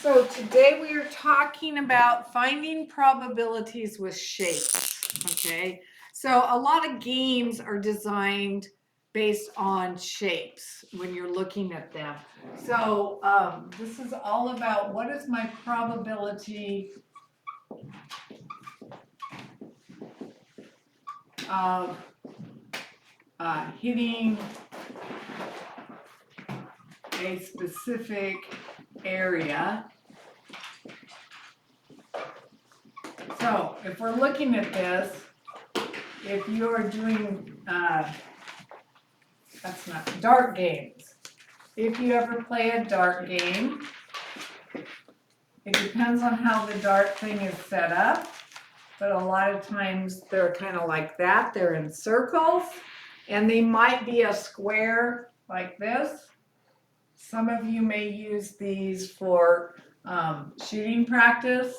So today we are talking about finding probabilities with shapes, okay? So a lot of games are designed based on shapes when you're looking at them. So this is all about what is my probability of hitting a specific area. So if we're looking at this, if you're doing, that's not, dart games. If you ever play a dart game, it depends on how the dart thing is set up, but a lot of times they're kind of like that. They're in circles, and they might be a square like this. Some of you may use these for shooting practice.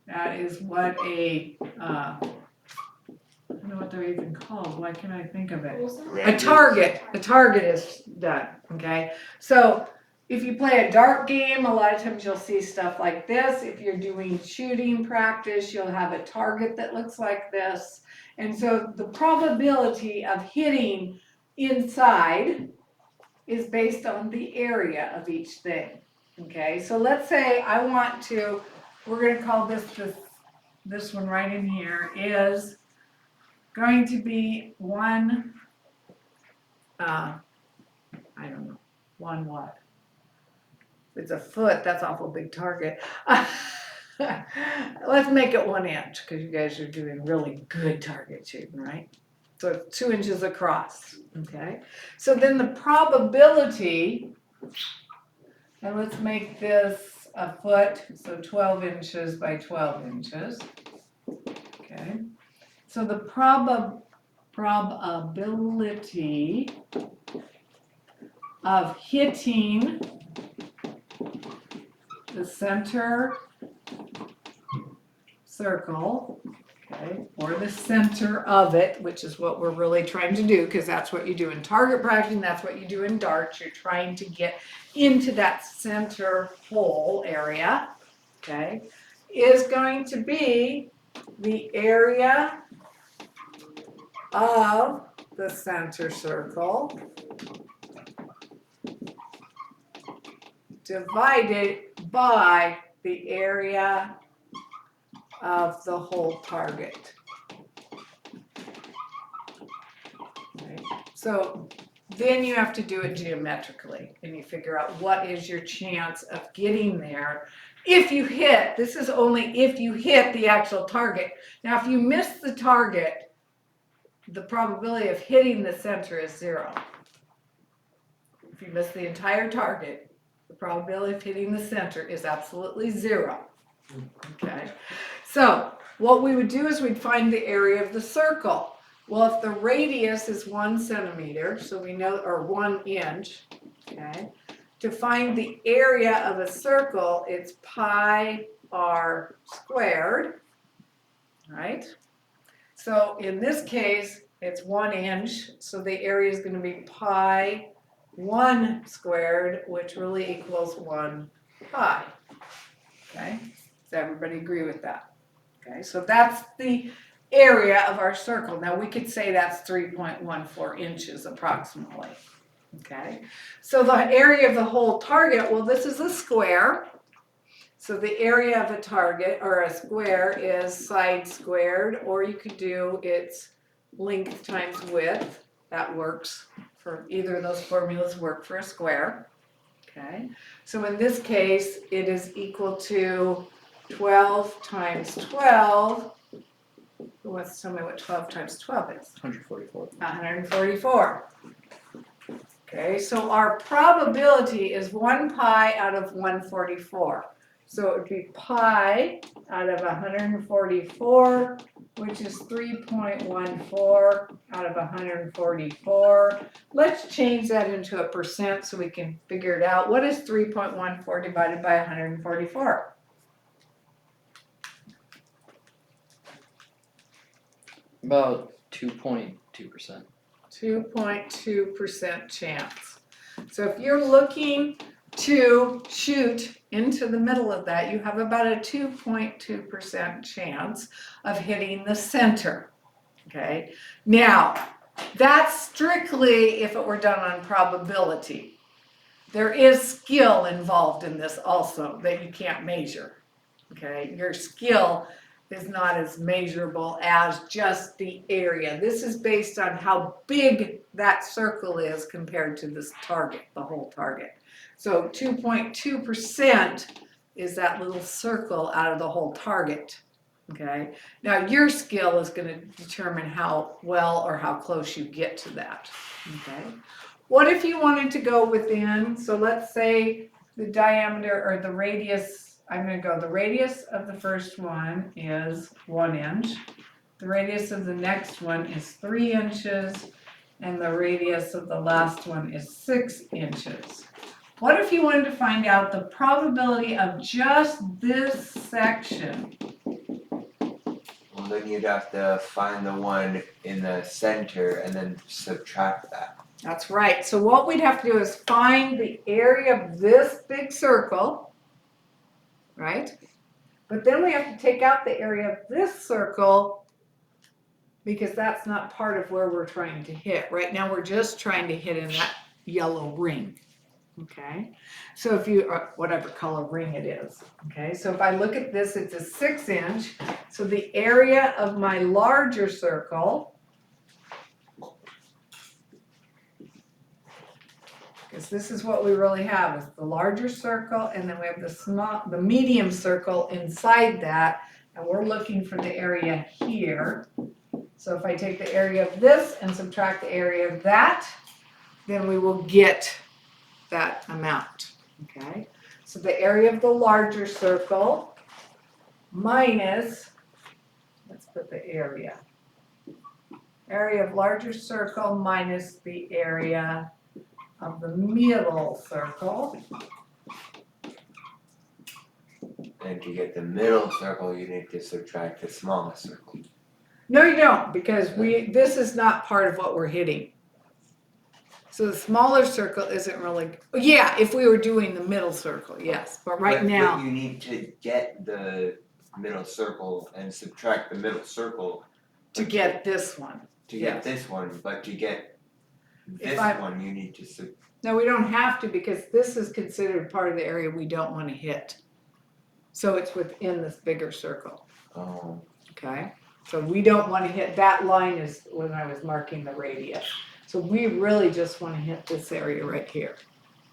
That is what I don't know what they're even called. Why can't I think of it? A target. A target is done. Okay. So if you play a dart game, a lot of times you'll see stuff like this. If you're doing shooting practice, you'll have a target that looks like this. And so the probability of hitting inside is based on the area of each thing. Okay. So let's say I want to, we're going to call this one right in here is going to be one, I don't know, one what? It's a foot, that's awful big target. Let's make it 1 inch because you guys are doing really good target shooting, right? So it's 2 inches across, okay? So then the probability, and let's make this a foot, so 12 inches by 12 inches, okay? So the probability of hitting the center circle, okay, or the center of it, which is what we're really trying to do, because that's what you do in target practice, and that's what you do in darts. You're trying to get into that center hole area, okay, is going to be the area of the center circle divided by the area of the whole target. Okay. So then you have to do it geometrically, and you figure out what is your chance of getting there. If you hit, this is only if you hit the actual target. Now, if you miss the target, the probability of hitting the center is 0. If you miss the entire target, the probability of hitting the center is absolutely 0. Okay, so what we would do is we'd find the area of the circle. Well, if the radius is 1 centimeter, so we know, or 1 inch, okay, to find the area of a circle, it's pi r squared, right? So in this case, it's 1 inch, so the area is going to be pi 1 squared, which really equals 1 pi. Okay, does everybody agree with that? Okay, so that's the area of our circle. Now we could say that's 3.14 inches approximately. Okay, so the area of the whole target, well, this is a square. So the area of a target or a square is side squared, or you could do its length times width. That works for either of those formulas work for a square. Okay, so in this case, it is equal to 12 times 12. Who wants to tell me what 12 times 12 is? 144. 144. Okay, so our probability is 1 pi out of 144. So it would be pi out of 144, which is 3.14 out of 144. Let's change that into a percent so we can figure it out. What is 3.14 divided by 144? About 2.2%. 2.2% chance. So if you're looking to shoot into the middle of that, you have about a 2.2% chance of hitting the center, okay? Now, that's strictly if it were done on probability. There is skill involved in this also that you can't measure, okay? Your skill is not as measurable as just the area. This is based on how big that circle is compared to this target, the whole target. So 2.2% is that little circle out of the whole target, okay? Now your skill is going to determine how well or how close you get to that, okay? What if you wanted to go within, so let's say the diameter or the radius, I'm going to go, the radius of the first one is 1 inch. The radius of the next one is 3 inches. And the radius of the last one is 6 inches. What if you wanted to find out the probability of just this section? Well, then you'd have to find the one in the center and then subtract that. That's right. So what we'd have to do is find the area of this big circle, right? But then we have to take out the area of this circle because that's not part of where we're trying to hit. Right now we're just trying to hit in that yellow ring, okay? So if you, or whatever color ring it is, okay? So if I look at this, it's a 6 inch. So the area of my larger circle, because this is what we really have, is the larger circle, and then we have the medium circle inside that, and we're looking for the area here. So if I take the area of this and subtract the area of that, then we will get that amount, okay? So the area of the larger circle minus, let's put the area of larger circle minus the area of the middle circle. And to get the middle circle, you need to subtract the smallest circle. No, you don't, because this is not part of what we're hitting. So the smaller circle isn't really, yeah, if we were doing the middle circle, yes, but right But now, you need to get the middle circle and subtract the middle circle to get this one. to get yes. this one, but to get If this I- one, you need to No, we don't have to because this is considered part of the area we don't want to hit. So it's within this bigger circle, Oh, okay? So we don't want to hit, that line is when I was marking the radius. So we really just want to hit this area right here,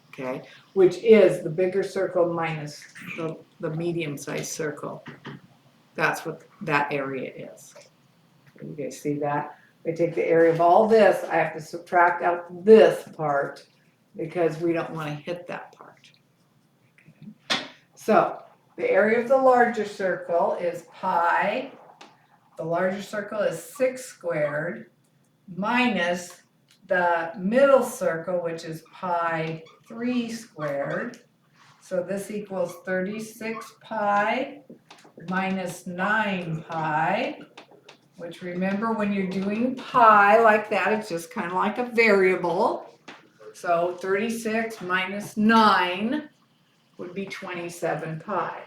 okay? Which is the bigger circle minus the medium-sized circle. That's what that area is. You guys see that? I take the area of all this, I have to subtract out this part because we don't want to hit that part. Okay. So the area of the larger circle is pi. The larger circle is 6 squared minus the middle circle, which is pi 3 squared. So this equals 36 pi minus 9 pi, which remember when you're doing pi like that, it's just kind of like a variable. So 36 minus 9 would be 27 pi.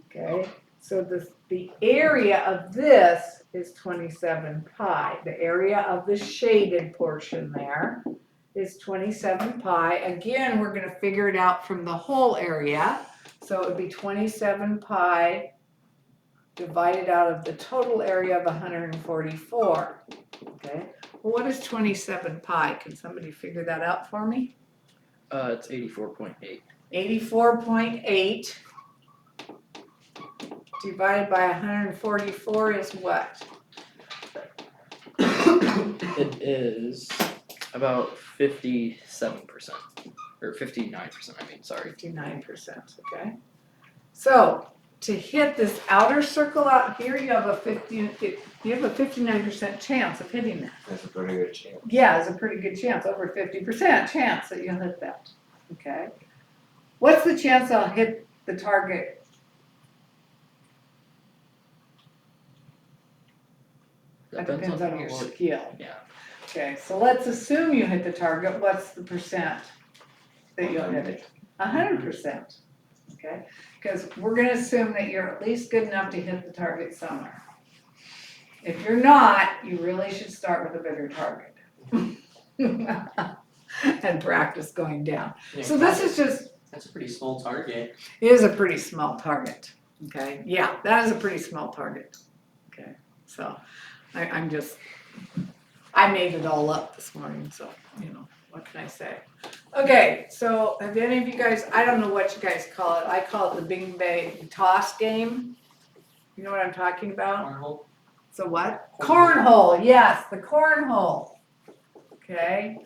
Okay, so the area of this is 27 pi. The area of the shaded portion there is 27 pi. Again, we're going to figure it out from the whole area. So it would be 27 pi divided out of the total area of 144. Okay, well, what is 27 pi? Can somebody figure that out for me? It's 84.8. 84.8 divided by 144 is what? It is about 57%. Or 59%, I mean, sorry. 59%, okay? So to hit this outer circle out here, you have a 59% chance of hitting that. that's a pretty good chance. Yeah, it's a pretty good chance, over 50% chance that you'll hit that, okay? What's the chance I'll hit the target? That depends on your skill. Yeah. Okay, so let's assume you hit the target. What's the percent? that you'll hit it. 100%. Okay, because we're gonna assume that you're at least good enough to hit the target somewhere. If you're not, you really should start with a bigger target. And practice going down. Yeah, So this is just, that's a pretty small target. it is a pretty small target, okay? Yeah, that is a pretty small target, okay? So I made it all up this morning, so, what can I say? Okay, so have any of you guys, I don't know what you guys call it, I call it the Bing Bay toss game. You know what I'm talking about? Cornhole. So what? Cornhole, yes, the cornhole. Okay.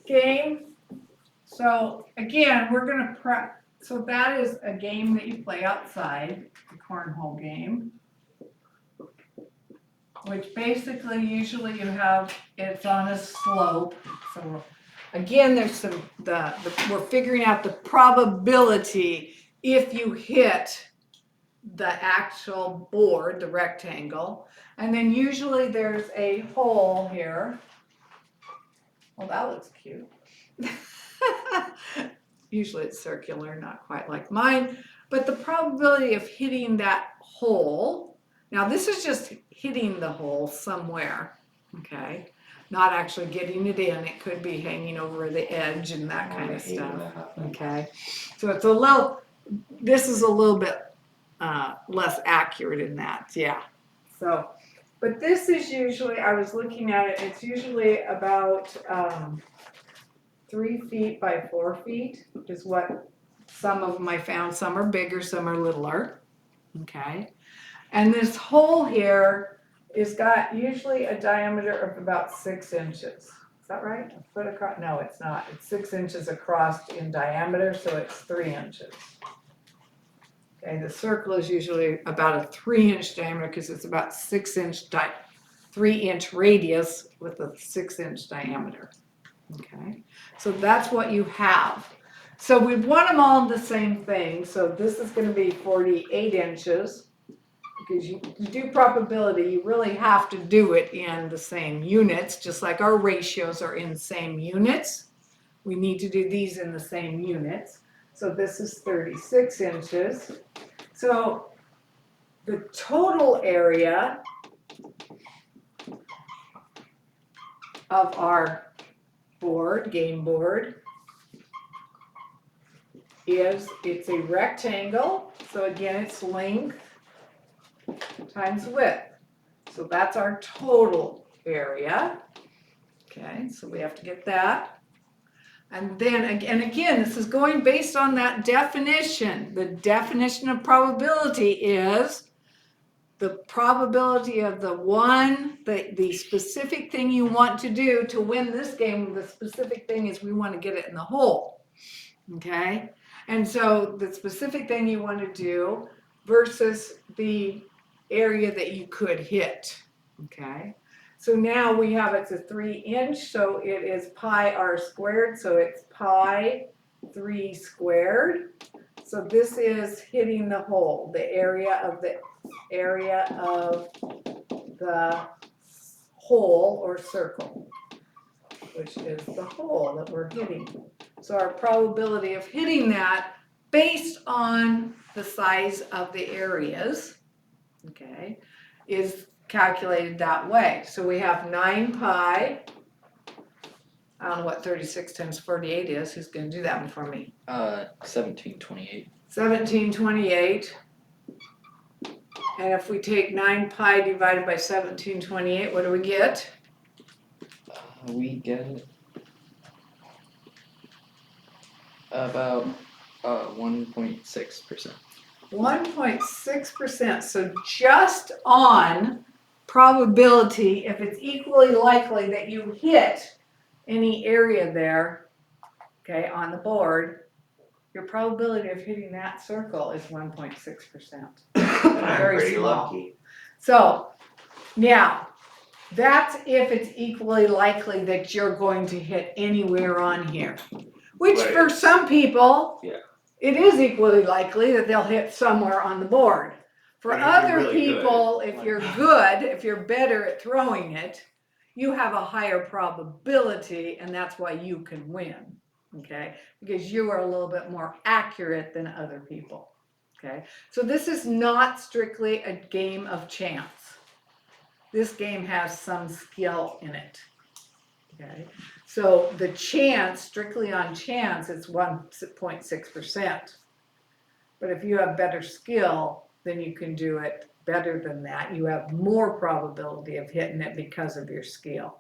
Game. So again, we're gonna so that is a game that you play outside, the cornhole game. Which basically usually you have, it's on a slope. So again, there's we're figuring out the probability if you hit the actual board, the rectangle, and then usually there's a hole here. Well, that looks cute. Usually it's circular, not quite like mine, but the probability of hitting that hole, now this is just hitting the hole somewhere, okay? Not actually getting it in, it could be hanging over the edge and that kind of stuff, okay? So it's this is a little bit less accurate in that, yeah. So, but this is usually, I was looking at it, it's usually about 3 feet by 4 feet is what some of them I found. Some are bigger, some are littler, okay? And this hole here is got usually a diameter of about 6 inches. Is that right? A foot across? No, it's not. It's 6 inches across in diameter, so it's 3 inches. Okay, the circle is usually about a 3-inch diameter because it's about 3-inch radius with a 6-inch diameter. Okay, so that's what you have. So we want them all the same thing. So this is going to be 48 inches because you do probability, you really have to do it in the same units, just like our ratios are in same units. We need to do these in the same units. So this is 36 inches. So the total area of our game board, it's a rectangle. So again, it's length times width. So that's our total area. Okay, so we have to get that. And then again, this is going based on that definition. The definition of probability is the probability of the specific thing you want to do to win this game. The specific thing is we want to get it in the hole. Okay? And so the specific thing you want to do versus the area that you could hit. Okay? So now we have it's a 3-inch, so it is pi r squared, so it's pi 3 squared. So this is hitting the hole, the area of the hole or circle, which is the hole that we're hitting. So our probability of hitting that based on the size of the areas, okay, is calculated that way. So we have 9 pi, I don't know what 36 times 48 is. Who's going to do that one for me? 1728. 1728. And if we take 9 pi divided by 1728, what do we get? We get about 1.6%. 1.6%. So just on probability, if it's equally likely that you hit any area there, okay, on the board, your probability of hitting that circle is 1.6%. Very Pretty small. lucky. So now, that's if it's equally likely that you're going to hit anywhere on here. Which Right. for some people, Yeah. it is equally likely that they'll hit somewhere on the board. For And if you're other really people, if you're good, if you're better at throwing it, you have a higher probability and that's why you can win. okay? Because you are a little bit more accurate than other people, okay? So this is not strictly a game of chance. This game has some skill in it, okay? So the chance, strictly on chance, it's 1.6%. But if you have better skill, then you can do it better than that. You have more probability of hitting it because of your skill.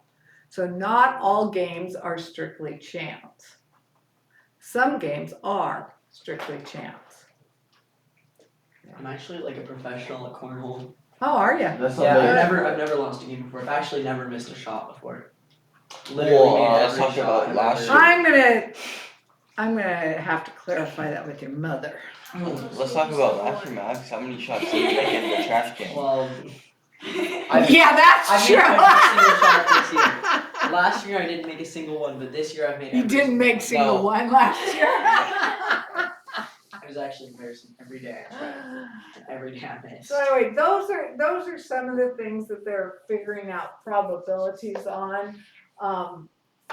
So not all games are strictly chance. Some games are strictly chance. I'm actually like a professional at cornhole. Oh, are you? That's Yeah, not I've bad. never lost a game before. I've actually never missed a shot before. Literally Well, made let's every talk shot about I've last ever- I'm gonna have to clarify that with your mother. Let's talk about last year, Max. How many shots did you make in the trash can? Well, Yeah, that's I've true. made every single shot this year. Last year I didn't make a single one, but this year I've made You every didn't make single No. one last year. It was actually embarrassing. Every day I tried. Every day I missed. So anyway, those are some of the things that they're figuring out probabilities on,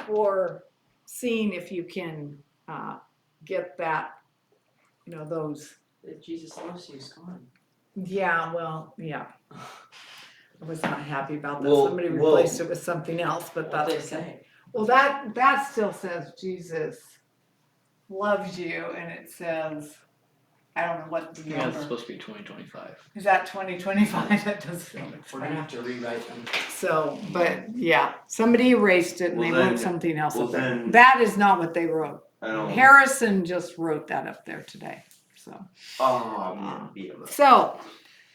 for seeing if you can get that, those. If Jesus loves you, it's gone. Yeah, well, yeah. I was not happy about that. Well, Somebody well- replaced it with something else, but What they that's okay. say. Well, that still says Jesus loves you, and it says, I don't know what the Yeah, it's number. supposed to be 2025. Is that 2025? That doesn't sound like We're gonna have to rewrite them. So, but yeah, somebody erased it and Well, they wrote then- something else well, up there. then- That is not what they wrote. I don't. Harrison just wrote that up there today, so. Oh man, beat him up. So,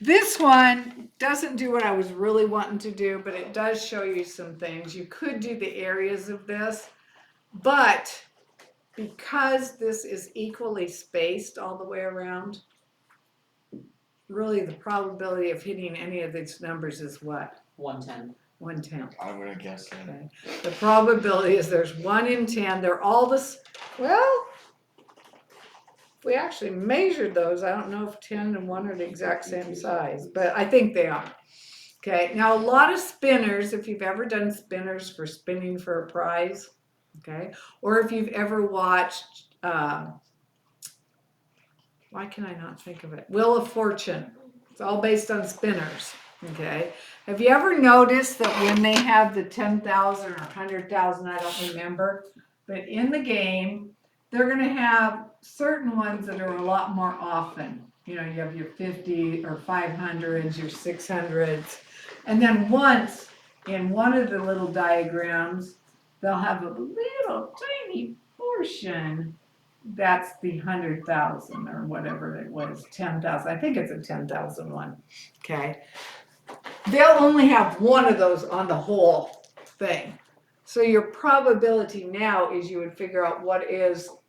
this one doesn't do what I was really wanting to do, but it does show you some things. You could do the areas of this, but because this is equally spaced all the way around, really the probability of hitting any of these numbers is what? 110. 1/10. I'm gonna guess that. Okay. The probability is there's 1 in 10. They're all this, well, if we actually measured those, I don't know if 10 and 1 are the exact same size, but I think they are. Okay, now a lot of spinners, if you've ever done spinners for spinning for a prize, okay, or if you've ever watched, why can I not think of it? Wheel of Fortune. It's all based on spinners, okay? Have you ever noticed that when they have the 10,000 or 100,000, I don't remember, but in the game, they're gonna have certain ones that are a lot more often. You have your 50 or 500s, your 600s. And then once in one of the little diagrams, they'll have a little tiny portion that's the 100,000 or whatever it was, 10,000. I think it's a 10,000 one. Okay. They'll only have one of those on the whole thing. So your probability now is you would figure out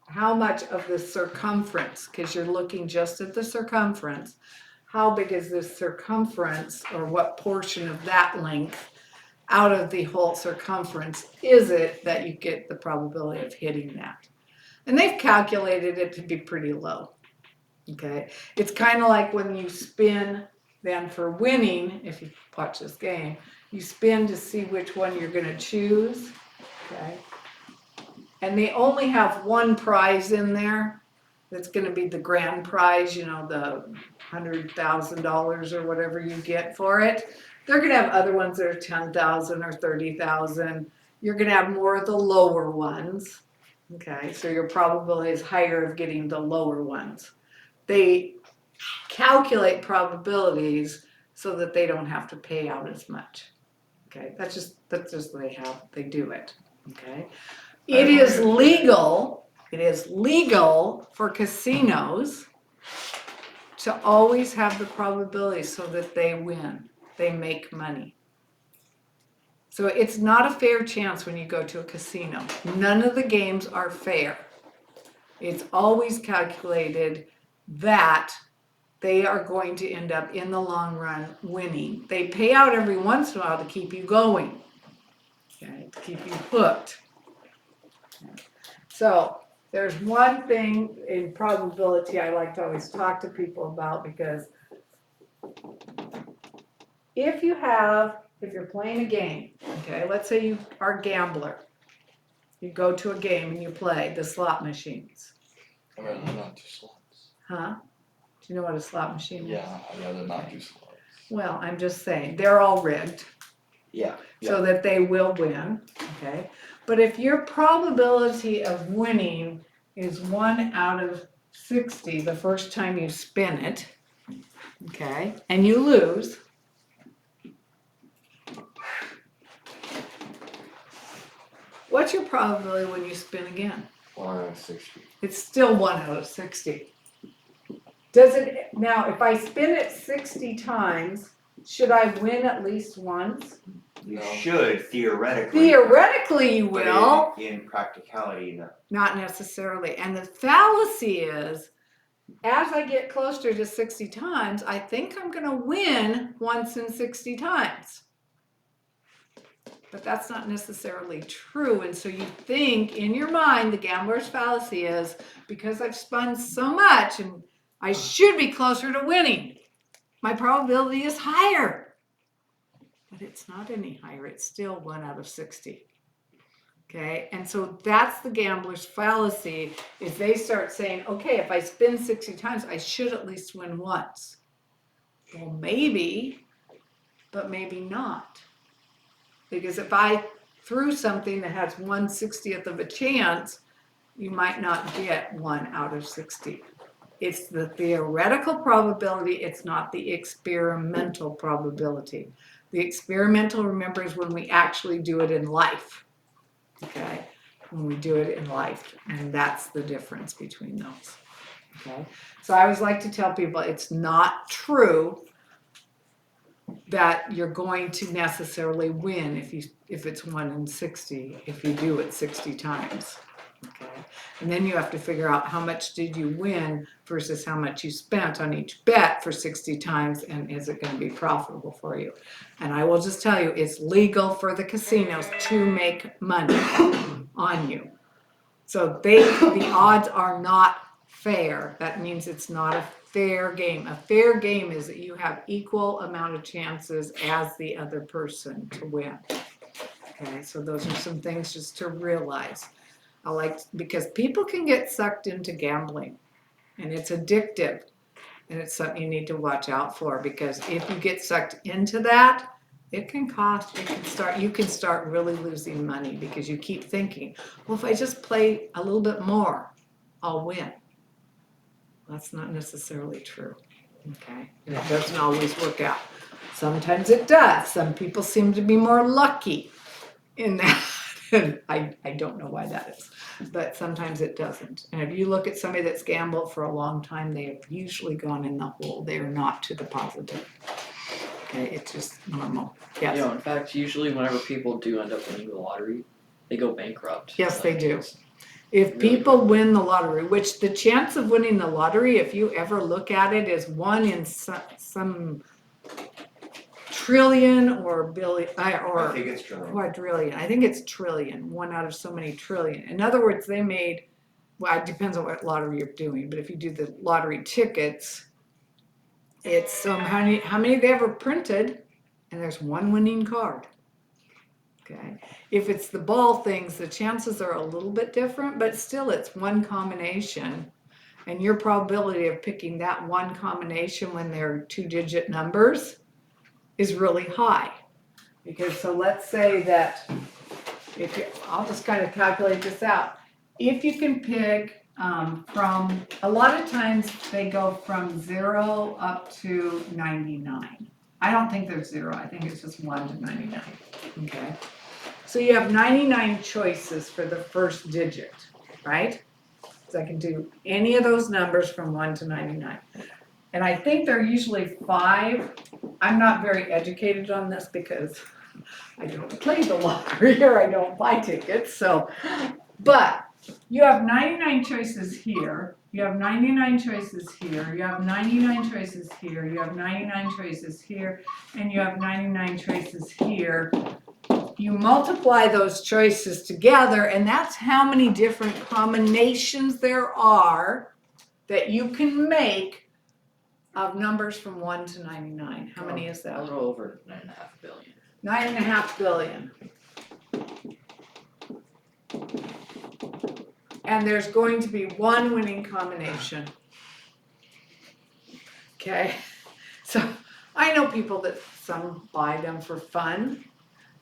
how much of the circumference, because you're looking just at the circumference, how big is this circumference or what portion of that length out of the whole circumference is it that you get the probability of hitting that? And they've calculated it to be pretty low, okay? It's kind of like when you spin then for winning, if you watch this game, you spin to see which one you're gonna choose, okay? And they only have one prize in there that's gonna be the grand prize, the $100,000 or whatever you get for it. They're gonna have other ones that are 10,000 or 30,000. You're gonna have more of the lower ones. Okay, so your probability is higher of getting the lower ones. They calculate probabilities so that they don't have to pay out as much. Okay, that's just they do it. Okay, it is legal for casinos to always have the probability so that they win, they make money. So it's not a fair chance when you go to a casino. None of the games are fair. It's always calculated that they are going to end up in the long run winning. They pay out every once in a while to keep you going, okay, to keep you hooked. Okay. So there's one thing in probability I like to always talk to people about, because if you're playing a game, okay, let's say you are a gambler, You go to a game and you play the slot machines, I'd rather not do slots. huh? Do you know what a slot machine is? Yeah, I'd rather not do slots. Well, I'm just saying, they're all rigged. Yeah, So that they will win, okay? But if your probability of winning is 1 out of 60 the first time you spin it, okay, and you lose, what's your probability when you spin again? 1 out of 60. It's still 1 out of 60. Does it, now if I spin it 60 times, should I win at least once? You No. should, theoretically. Theoretically you but will. in practicality, no. Not necessarily. And the fallacy is, as I get closer to 60 times, I think I'm going to win once in 60 times. But that's not necessarily true. And so you think in your mind, the gambler's fallacy is, because I've spun so much and I should be closer to winning, my probability is higher. But it's not any higher. It's still 1 out of 60. Okay, and so that's the gambler's fallacy, is they start saying, okay, if I spin 60 times, I should at least win once. Well, maybe, but maybe not. Because if I threw something that has 1/60th of a chance, you might not get 1 out of 60. It's the theoretical probability, it's not the experimental probability. The experimental, remember, is when we actually do it in life. Okay, when we do it in life, and that's the difference between those. Okay, so I always like to tell people it's not true that you're going to necessarily win if it's 1 in 60 if you do it 60 times. Okay, and then you have to figure out how much did you win versus how much you spent on each bet for 60 times, and is it going to be profitable for you? And I will just tell you, it's legal for the casinos to make money on you. So the odds are not fair. That means it's not a fair game. A fair game is that you have equal amount of chances as the other person to win. Okay, so those are some things just to realize. Because people can get sucked into gambling, and it's addictive, and it's something you need to watch out for, because if you get sucked into that, it can cost, you can start really losing money because you keep thinking, well, if I just play a little bit more, I'll win. That's not necessarily true, okay? And it doesn't always work out. Sometimes it does. Some people seem to be more lucky in that. And I don't know why that is, but sometimes it doesn't. And if you look at somebody that's gambled for a long time, they have usually gone in the hole. They are not to the positive. Okay, it's just normal. Yes. You know, in fact, usually whenever people do end up winning the lottery, they go bankrupt. Yes, they do. It's If really people win the lottery, which the chance of winning the lottery, if you ever look at it, is 1 in some trillion or billion, or I think it's true. quadrillion. I think it's trillion, 1 out of so many trillion. In other words, they made, well, it depends on what lottery you're doing, but if you do the lottery tickets, it's how many they ever printed, and there's 1 winning card. Okay. If it's the ball things, the chances are a little bit different, but still it's 1 combination, and your probability of picking that 1 combination when they're 2-digit numbers is really high. Because so let's say that I'll just kind of calculate this out. If you can pick from, a lot of times they go from 0 up to 99. I don't think there's 0, I think it's just 1 to 99, okay? So you have 99 choices for the first digit, right? So I can do any of those numbers from 1 to 99. And I think they're usually 5. I'm not very educated on this because I don't play the lottery or I don't buy tickets, so, but you have 99 choices here, you have 99 choices here, you have 99 choices here, you have 99 choices here, and you have 99 choices here. You multiply those choices together, and that's how many different combinations there are that you can make of numbers from 1 to 99. How many is a that? little over 9.5 billion. 9.5 billion. And there's going to be one winning combination. Okay, so I know people that some buy them for fun,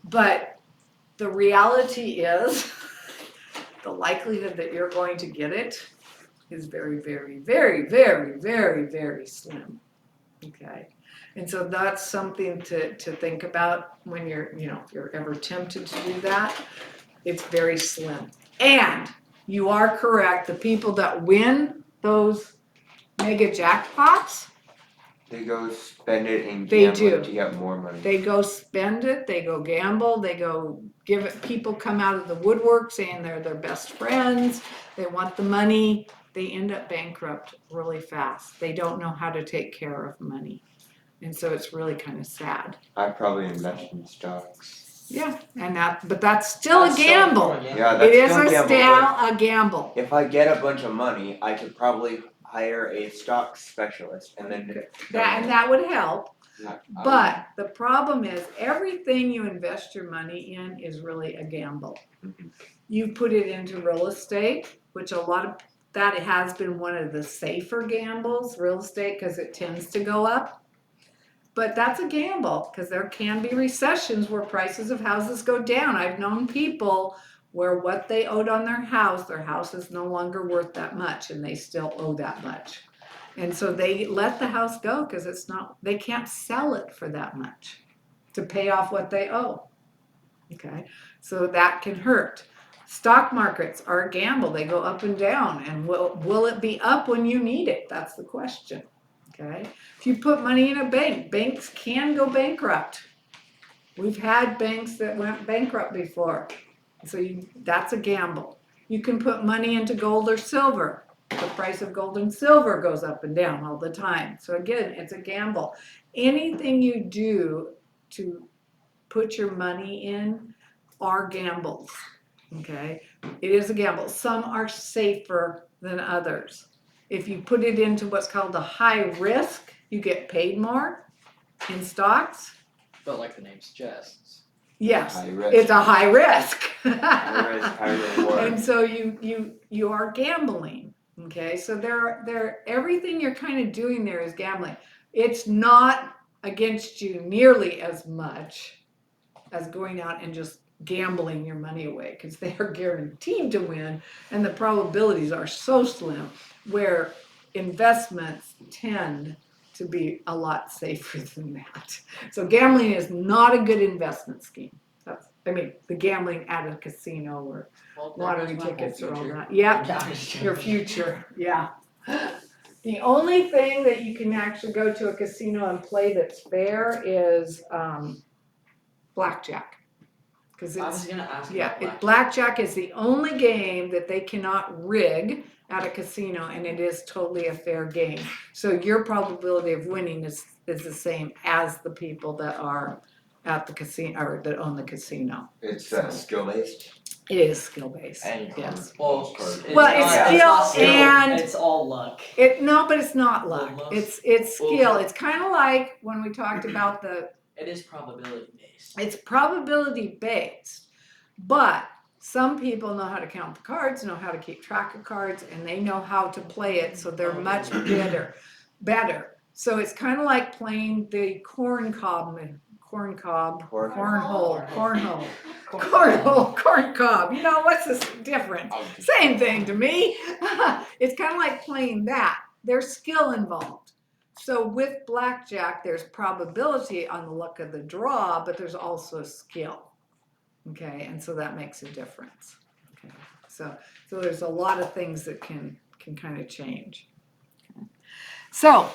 but the reality is the likelihood that you're going to get it is very, very, very, very, very, very slim. Okay, and so that's something to think about when you're, if you're ever tempted to do that. It's very slim. And you are correct, the people that win those mega jackpots, They go spend it and They gamble do. to get more money. they go spend it, they go gamble, they go give it, people come out of the woodwork saying they're their best friends, they want the money, they end up bankrupt really fast. They don't know how to take care of money. And so it's really kind of sad. I probably invest in stocks. Yeah, but that's still a That's still gamble. more gamble. Yeah, It that's is still a gamble. gamble. If I get a bunch of money, I could probably hire a stock specialist and then. That would help. Yeah, I But the problem is everything you invest your money in is really a gamble. Mhm. You put it into real estate, which that has been one of the safer gambles, real estate, because it tends to go up. But that's a gamble because there can be recessions where prices of houses go down. I've known people where what they owed on their house is no longer worth that much and they still owe that much. And so they let the house go because they can't sell it for that much to pay off what they owe. Okay, so that can hurt. Stock markets are a gamble. They go up and down. And will it be up when you need it? That's the question. Okay, if you put money in a bank, banks can go bankrupt. We've had banks that went bankrupt before. So that's a gamble. You can put money into gold or silver. The price of gold and silver goes up and down all the time. So again, it's a gamble. Anything you do to put your money in are gambles. Okay, it is a gamble. Some are safer than others. If you put it into what's called a high risk, you get paid more in stocks. But like the name suggests. Yes, High risk. it's a high risk. High risk, high reward. And so you are gambling. Okay, so everything you're kind of doing there is gambling. It's not against you nearly as much as going out and just gambling your money away because they are guaranteed to win and the probabilities are so slim, where investments tend to be a lot safer than that. So gambling is not a good investment scheme. The gambling at a casino or Well, there lottery goes my whole tickets or all future. that. Yeah, Yeah. your future, yeah. The only thing that you can actually go to a casino and play that's fair is blackjack. Because I was it's, gonna ask yeah, about blackjack is the only game that they cannot rig at a casino, and it is totally a fair game. So your probability of winning is the same as the people that are at the casino or that own the casino. It's skill based. It is skill based. And Yes. Well, Well, it's not skill and- it's all luck. But it's not luck. Well, It's skill. It's kind of like when we talked about It is probability based. it's probability based, but some people know how to count the cards, know how to keep track of cards, and they know how to play it, so they're much better. So it's kind of like playing the cornhole, corn cob. You know, what's this difference? Same thing to me. It's kind of like playing that. There's skill involved. So with blackjack, there's probability on the luck of the draw, but there's also skill. Okay, and so that makes a difference. Okay, so there's a lot of things that can kind of change. Okay. So